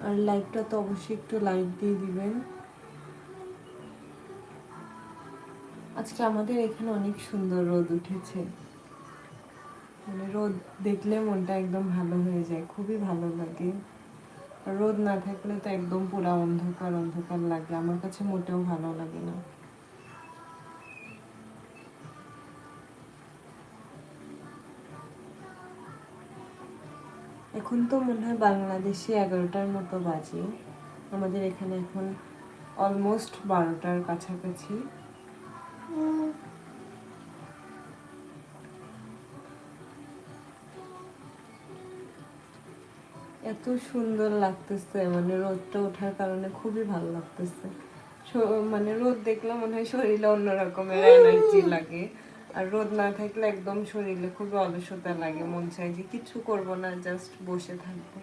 আর লাইটটা তো অবশ্যই একটু লাইট দিয়ে দিবেন। আজকে আমাদের এখানে অনেক সুন্দর রোদ উঠেছে, মানে রোদ দেখলে মনটা একদম ভালো হয়ে যায়, খুবই ভালো লাগে। আর রোদ না থাকলে তো একদম পুরা অন্ধকার অন্ধকার লাগে, আমার কাছে মোটেও ভালো লাগে না। এখন তো মনে হয় বাংলাদেশে 11টার মতো বাজে, আমাদের এখানে এখন অলমোস্ট 12টার কাছাকাছি। এত সুন্দর লাগতেছে, মানে রোদটা ওঠার কারণে খুবই ভালো লাগতেছে। মানে রোদ দেখলে মনে হয় শরীরে অন্যরকমের এনার্জি লাগে, আর রোদ না থাকলে একদম শরীরে খুবই অলসতা লাগে, মন চায় যে কিছু করবো না, জাস্ট বসে থাকবো।